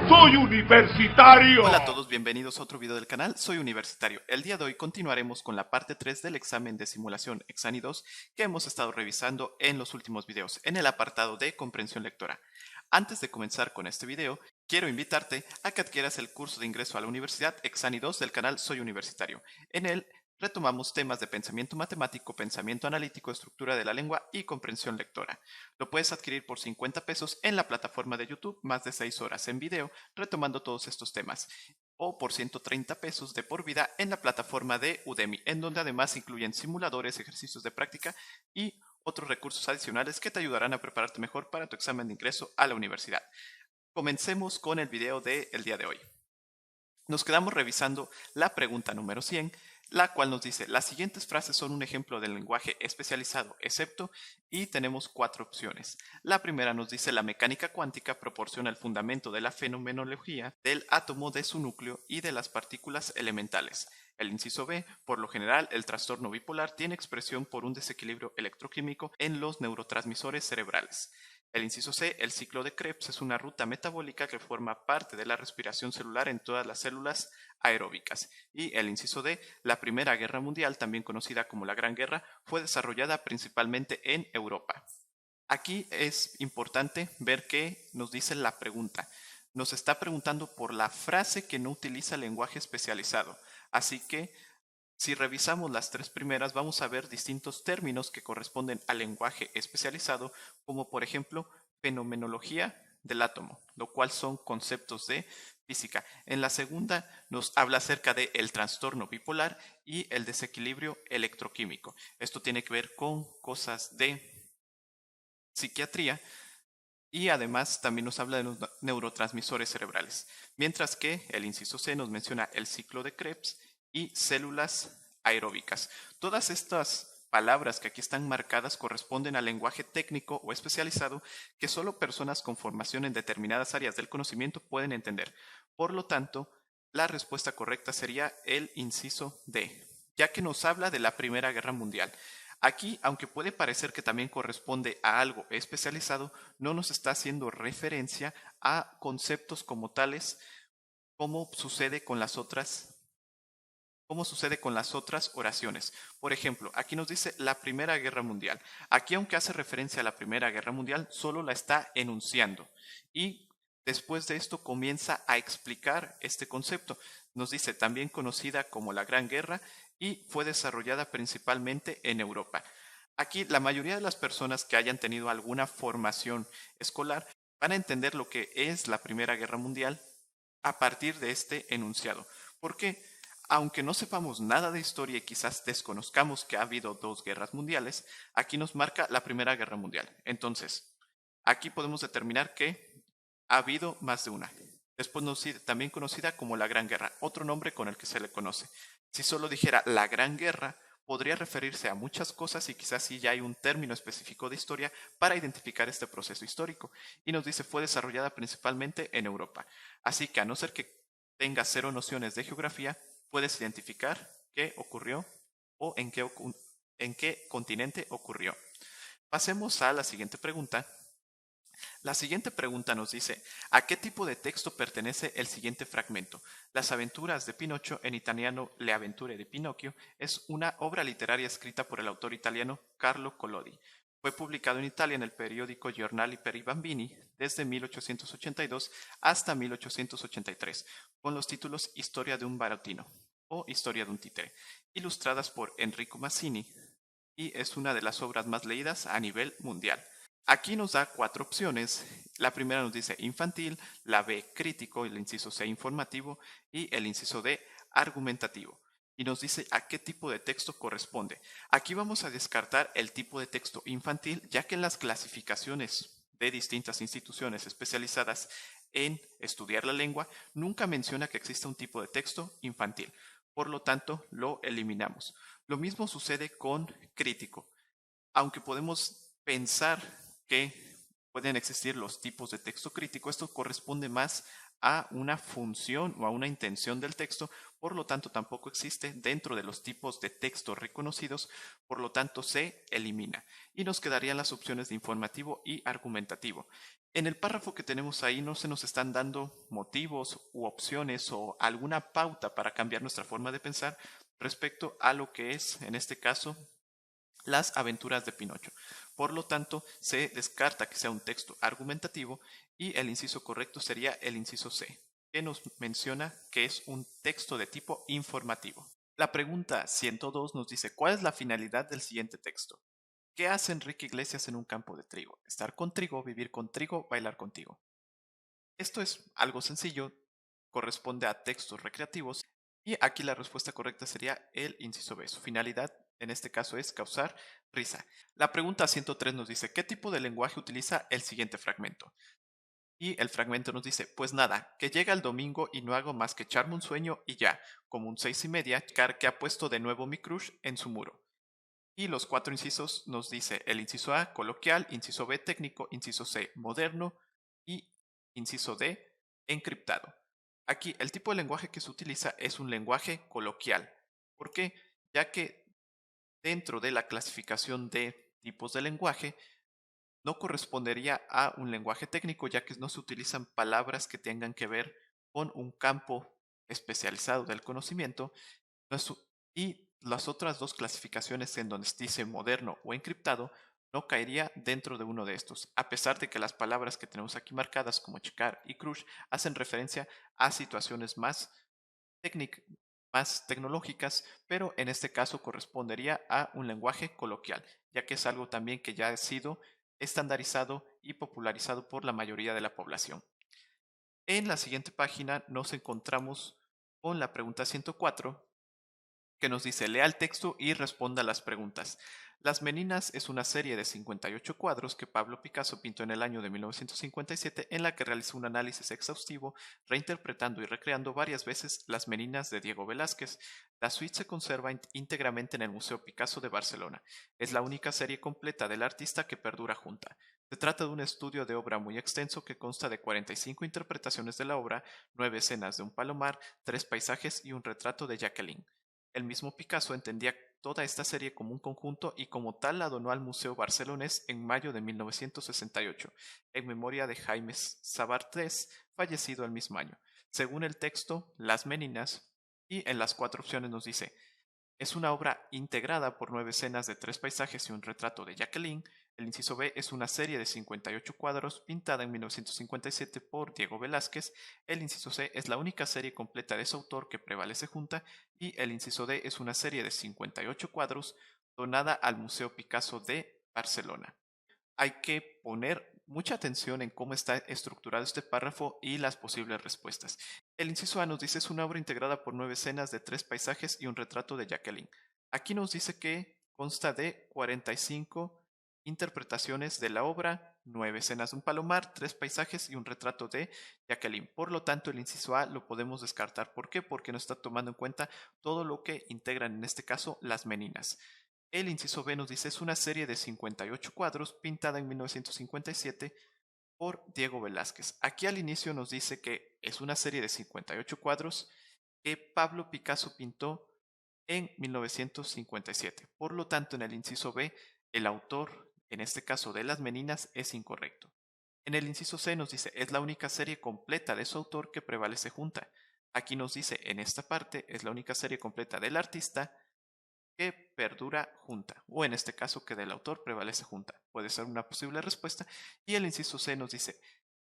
¡Soy universitario! Hola a todos, bienvenidos a otro video del canal, soy Universitario. El día de hoy continuaremos con la parte 3 del examen de simulación Exani 2 que hemos estado revisando en los últimos videos, en el apartado de comprensión lectora. Antes de comenzar con este video, quiero invitarte a que adquieras el curso de ingreso a la universidad Exani 2 del canal Soy Universitario. En él retomamos temas de pensamiento matemático, pensamiento analítico, estructura de la lengua y comprensión lectora. Lo puedes adquirir por 50 pesos en la plataforma de YouTube, más de 6 horas en video, retomando todos estos temas. O por 130 pesos de por vida en la plataforma de Udemy, en donde además incluyen simuladores, ejercicios de práctica y otros recursos adicionales que te ayudarán a prepararte mejor para tu examen de ingreso a la universidad. Comencemos con el video del día de hoy. Nos quedamos revisando la pregunta número 100, la cual nos dice, las siguientes frases son un ejemplo del lenguaje especializado, excepto, y tenemos 4 opciones. La primera nos dice, la mecánica cuántica proporciona el fundamento de la fenomenología del átomo, de su núcleo y de las partículas elementales. El inciso B, por lo general, el trastorno bipolar tiene expresión por un desequilibrio electroquímico en los neurotransmisores cerebrales. El inciso C, el ciclo de Krebs es una ruta metabólica que forma parte de la respiración celular en todas las células aeróbicas. Y el inciso D, la Primera Guerra Mundial, también conocida como la Gran Guerra, fue desarrollada principalmente en Europa. Aquí es importante ver qué nos dice la pregunta. Nos está preguntando por la frase que no utiliza lenguaje especializado. Así que si revisamos las 3 primeras, vamos a ver distintos términos que corresponden al lenguaje especializado, como por ejemplo fenomenología del átomo, lo cual son conceptos de física. En la segunda nos habla acerca del trastorno bipolar y el desequilibrio electroquímico. Esto tiene que ver con cosas de psiquiatría y además también nos habla de los neurotransmisores cerebrales. Mientras que el inciso C nos menciona el ciclo de Krebs y células aeróbicas. Todas estas palabras que aquí están marcadas corresponden al lenguaje técnico o especializado que solo personas con formación en determinadas áreas del conocimiento pueden entender. Por lo tanto, la respuesta correcta sería el inciso D, ya que nos habla de la Primera Guerra Mundial. Aquí, aunque puede parecer que también corresponde a algo especializado, no nos está haciendo referencia a conceptos como tales como sucede con las otras oraciones. Por ejemplo, aquí nos dice la Primera Guerra Mundial. Aquí, aunque hace referencia a la Primera Guerra Mundial, solo la está enunciando. Y después de esto comienza a explicar este concepto. Nos dice también conocida como la Gran Guerra y fue desarrollada principalmente en Europa. Aquí la mayoría de las personas que hayan tenido alguna formación escolar van a entender lo que es la Primera Guerra Mundial a partir de este enunciado. ¿Por qué? Aunque no sepamos nada de historia y quizás desconozcamos que ha habido 2 guerras mundiales, aquí nos marca la Primera Guerra Mundial. Entonces, aquí podemos determinar que ha habido más de una. Después también conocida como la Gran Guerra, otro nombre con el que se le conoce. Si solo dijera la Gran Guerra, podría referirse a muchas cosas y quizás sí ya hay un término específico de historia para identificar este proceso histórico. Y nos dice fue desarrollada principalmente en Europa. Así que a no ser que tengas 0 nociones de geografía, puedes identificar qué ocurrió o en qué continente ocurrió. Pasemos a la siguiente pregunta. La siguiente pregunta nos dice, ¿a qué tipo de texto pertenece el siguiente fragmento? Las aventuras de Pinocho, en italiano Le avventure di Pinocchio, es una obra literaria escrita por el autor italiano Carlo Collodi. Fue publicado en Italia en el periódico Giornali per i Bambini desde 1882 hasta 1883, con los títulos Historia de un barotino o Historia de un títere, ilustradas por Enrico Massini, y es una de las obras más leídas a nivel mundial. Aquí nos da 4 opciones. La primera nos dice infantil, la B crítico, el inciso C informativo y el inciso D argumentativo. Y nos dice a qué tipo de texto corresponde. Aquí vamos a descartar el tipo de texto infantil, ya que en las clasificaciones de distintas instituciones especializadas en estudiar la lengua, nunca menciona que exista un tipo de texto infantil. Por lo tanto, lo eliminamos. Lo mismo sucede con crítico. Aunque podemos pensar que pueden existir los tipos de texto crítico, esto corresponde más a una función o a una intención del texto, por lo tanto tampoco existe dentro de los tipos de texto reconocidos, por lo tanto se elimina. Y nos quedarían las opciones de informativo y argumentativo. En el párrafo que tenemos ahí no se nos están dando motivos u opciones o alguna pauta para cambiar nuestra forma de pensar respecto a lo que es, en este caso, las aventuras de Pinocho. Por lo tanto, se descarta que sea un texto argumentativo y el inciso correcto sería el inciso C, que nos menciona que es un texto de tipo informativo. La pregunta 102 nos dice, ¿cuál es la finalidad del siguiente texto? ¿Qué hace Enrique Iglesias en un campo de trigo? Estar con trigo, vivir con trigo, bailar contigo. Esto es algo sencillo, corresponde a textos recreativos y aquí la respuesta correcta sería el inciso B. Su finalidad en este caso es causar risa. La pregunta 103 nos dice, ¿qué tipo de lenguaje utiliza el siguiente fragmento? Y el fragmento nos dice, pues nada, que llega el domingo y no hago más que echarme un sueño y ya, como un 6:30, que ha puesto de nuevo mi crush en su muro. Y los 4 incisos nos dice el inciso A, coloquial, inciso B, técnico, inciso C, moderno y inciso D, encriptado. Aquí el tipo de lenguaje que se utiliza es un lenguaje coloquial. ¿Por qué? Ya que dentro de la clasificación de tipos de lenguaje no correspondería a un lenguaje técnico, ya que no se utilizan palabras que tengan que ver con un campo especializado del conocimiento, y las otras dos clasificaciones en donde dice moderno o encriptado no caería dentro de uno de estos, a pesar de que las palabras que tenemos aquí marcadas como checar y crush hacen referencia a situaciones más tecnológicas, pero en este caso correspondería a un lenguaje coloquial, ya que es algo también que ya ha sido estandarizado y popularizado por la mayoría de la población. En la siguiente página nos encontramos con la pregunta 104, que nos dice, lea el texto y responda a las preguntas. Las Meninas es una serie de 58 cuadros que Pablo Picasso pintó en el año de 1957, en la que realizó un análisis exhaustivo, reinterpretando y recreando varias veces Las Meninas de Diego Velázquez. La suite se conserva íntegramente en el Museo Picasso de Barcelona. Es la única serie completa del artista que perdura junta. Se trata de un estudio de obra muy extenso que consta de 45 interpretaciones de la obra, 9 escenas de un palomar, 3 paisajes y un retrato de Jacqueline. El mismo Picasso entendía toda esta serie como un conjunto y como tal la donó al Museo Barcelonés en mayo de 1968, en memoria de Jaime Sabartés, fallecido el mismo año. Según el texto, Las Meninas, y en las 4 opciones nos dice, es una obra integrada por 9 escenas de 3 paisajes y un retrato de Jacqueline. El inciso B es una serie de 58 cuadros pintada en 1957 por Diego Velázquez. El inciso C es la única serie completa de ese autor que prevalece junta. Y el inciso D es una serie de 58 cuadros donada al Museo Picasso de Barcelona. Hay que poner mucha atención en cómo está estructurado este párrafo y las posibles respuestas. El inciso A nos dice es una obra integrada por 9 escenas de 3 paisajes y un retrato de Jacqueline. Aquí nos dice que consta de 45 interpretaciones de la obra, 9 escenas de un palomar, 3 paisajes y un retrato de Jacqueline. Por lo tanto, el inciso A lo podemos descartar. ¿Por qué? Porque no está tomando en cuenta todo lo que integran en este caso las meninas. El inciso B nos dice es una serie de 58 cuadros pintada en 1957 por Diego Velázquez. Aquí al inicio nos dice que es una serie de 58 cuadros que Pablo Picasso pintó en 1957. Por lo tanto, en el inciso B, el autor, en este caso de Las Meninas, es incorrecto. En el inciso C nos dice es la única serie completa de su autor que prevalece junta. Aquí nos dice en esta parte es la única serie completa del artista que perdura junta, o en este caso que del autor prevalece junta. Puede ser una posible respuesta. Y el inciso C nos dice,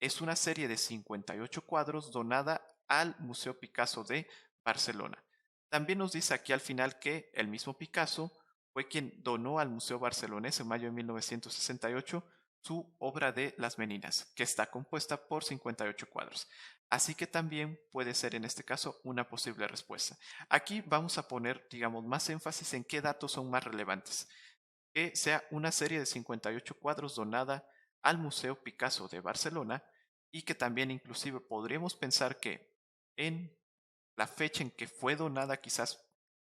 es una serie de 58 cuadros donada al Museo Picasso de Barcelona. También nos dice aquí al final que el mismo Picasso fue quien donó al Museo Barcelonés en mayo de 1968 su obra de Las Meninas, que está compuesta por 58 cuadros. Así que también puede ser en este caso una posible respuesta. Aquí vamos a poner, digamos, más énfasis en qué datos son más relevantes. Que sea una serie de 58 cuadros donada al Museo Picasso de Barcelona y que también inclusive podríamos pensar que en la fecha en que fue donada quizás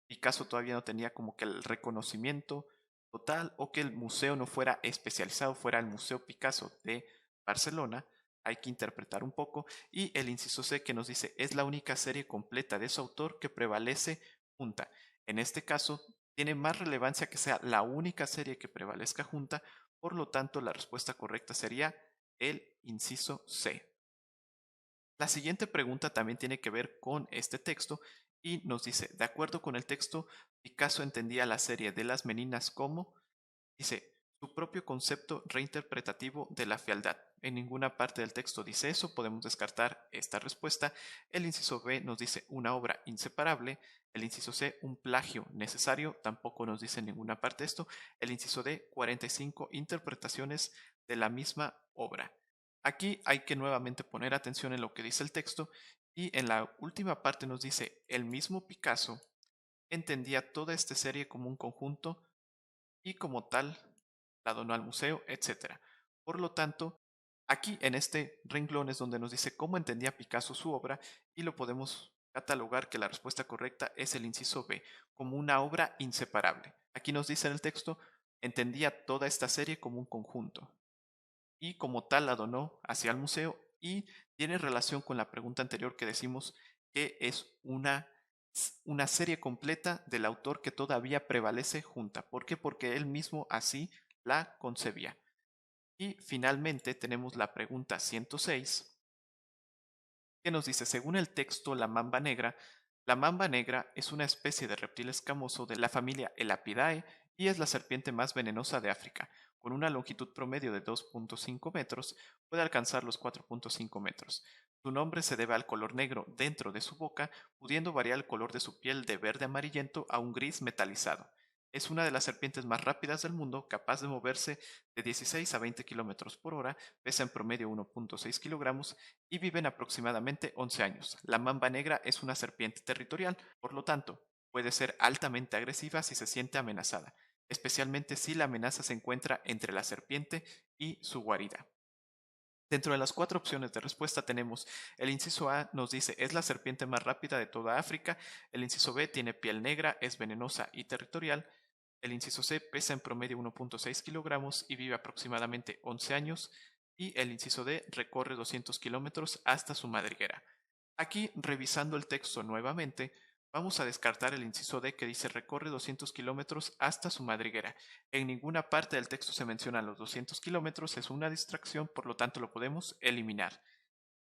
Picasso todavía no tenía como que el reconocimiento total o que el museo no fuera especializado, fuera el Museo Picasso de Barcelona. hay que interpretar un poco, y el inciso C que nos dice es la única serie completa de su autor que prevalece junta. En este caso, tiene más relevancia que sea la única serie que prevalezca junta, por lo tanto la respuesta correcta sería el inciso C. La siguiente pregunta también tiene que ver con este texto y nos dice, de acuerdo con el texto, Picasso entendía la serie de las meninas como, dice, su propio concepto reinterpretativo de la fealdad. En ninguna parte del texto dice eso, podemos descartar esta respuesta. El inciso B nos dice una obra inseparable. El inciso C, un plagio necesario, tampoco nos dice en ninguna parte esto. El inciso D, 45 interpretaciones de la misma obra. Aquí hay que nuevamente poner atención en lo que dice el texto y en la última parte nos dice, el mismo Picasso entendía toda esta serie como un conjunto y como tal la donó al museo, etc. Por lo tanto, aquí en este renglón es donde nos dice cómo entendía Picasso su obra y lo podemos catalogar que la respuesta correcta es el inciso B, como una obra inseparable. Aquí nos dice en el texto, entendía toda esta serie como un conjunto y como tal la donó hacia el museo y tiene relación con la pregunta anterior que decimos que es una serie completa del autor que todavía prevalece junta. ¿Por qué? Porque él mismo así la concebía. Y finalmente tenemos la pregunta 106 que nos dice, según el texto la mamba negra es una especie de reptil escamoso de la familia Elapidae y es la serpiente más venenosa de África. Con una longitud promedio de 2.5 metros, puede alcanzar los 4.5 metros. Su nombre se debe al color negro dentro de su boca, pudiendo variar el color de su piel de verde amarillento a un gris metalizado. Es una de las serpientes más rápidas del mundo, capaz de moverse de 16 a 20 km por hora, pesa en promedio 1.6 kilogramos y viven aproximadamente 11 años. La mamba negra es una serpiente territorial, por lo tanto, puede ser altamente agresiva si se siente amenazada, especialmente si la amenaza se encuentra entre la serpiente y su guarida. Dentro de las 4 opciones de respuesta tenemos el inciso A nos dice es la serpiente más rápida de toda África, el inciso B tiene piel negra, es venenosa y territorial, el inciso C pesa en promedio 1.6 kilogramos y vive aproximadamente 11 años, y el inciso D recorre 200 kilómetros hasta su madriguera. Aquí, revisando el texto nuevamente, vamos a descartar el inciso D que dice recorre 200 kilómetros hasta su madriguera. En ninguna parte del texto se mencionan los 200 kilómetros, es una distracción, por lo tanto lo podemos eliminar.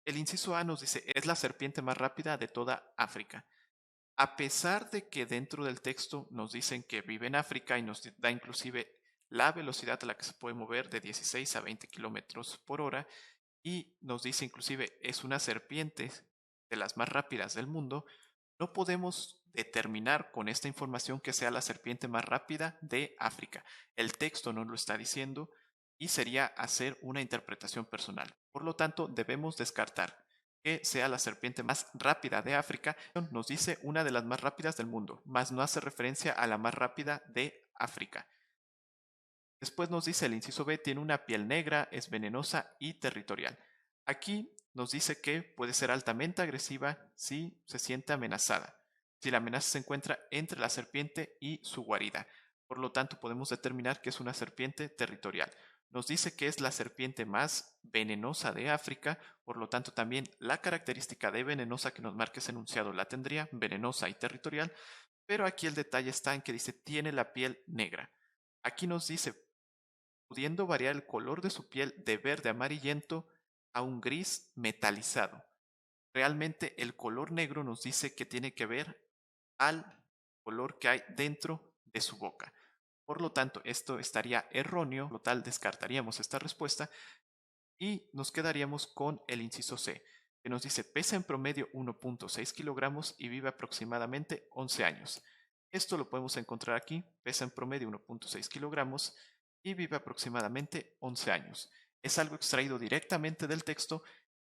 El inciso A nos dice es la serpiente más rápida de toda África. A pesar de que dentro del texto nos dicen que vive en África y nos da inclusive la velocidad a la que se puede mover de 16 a 20 kilómetros por hora, y nos dice inclusive es una serpiente de las más rápidas del mundo, no podemos determinar con esta información que sea la serpiente más rápida de África. El texto no lo está diciendo y sería hacer una interpretación personal. Por lo tanto, debemos descartar que sea la serpiente más rápida de África. Nos dice una de las más rápidas del mundo, mas no hace referencia a la más rápida de África. Después nos dice el inciso B tiene una piel negra, es venenosa y territorial. Aquí nos dice que puede ser altamente agresiva si se siente amenazada, si la amenaza se encuentra entre la serpiente y su guarida. Por lo tanto, podemos determinar que es una serpiente territorial. Nos dice que es la serpiente más venenosa de África, por lo tanto también la característica de venenosa que nos marca ese enunciado la tendría, venenosa y territorial, pero aquí el detalle está en que dice tiene la piel negra. Aquí nos dice pudiendo variar el color de su piel de verde amarillento a un gris metalizado. Realmente el color negro nos dice que tiene que ver al color que hay dentro de su boca. Por lo tanto, esto estaría erróneo, por lo tal descartaríamos esta respuesta y nos quedaríamos con el inciso C, que nos dice pesa en promedio 1.6 kilogramos y vive aproximadamente 11 años. Esto lo podemos encontrar aquí, pesa en promedio 1.6 kilogramos y vive aproximadamente 11 años. Es algo extraído directamente del texto,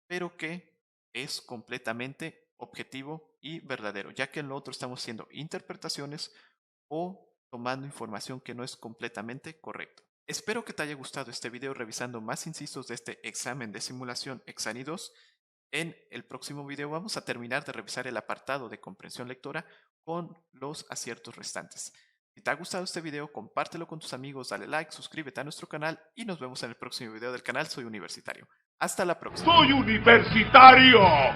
pero que es completamente objetivo y verdadero, ya que en lo otro estamos haciendo interpretaciones o tomando información que no es completamente correcta. Espero que te haya gustado este video revisando más incisos de este examen de simulación Exani 2. En el próximo video vamos a terminar de revisar el apartado de comprensión lectora con los aciertos restantes. Si te ha gustado este video, compártelo con tus amigos, dale like, suscríbete a nuestro canal y nos vemos en el próximo video del canal Soy Universitario. Hasta la próxima. Soy universitario.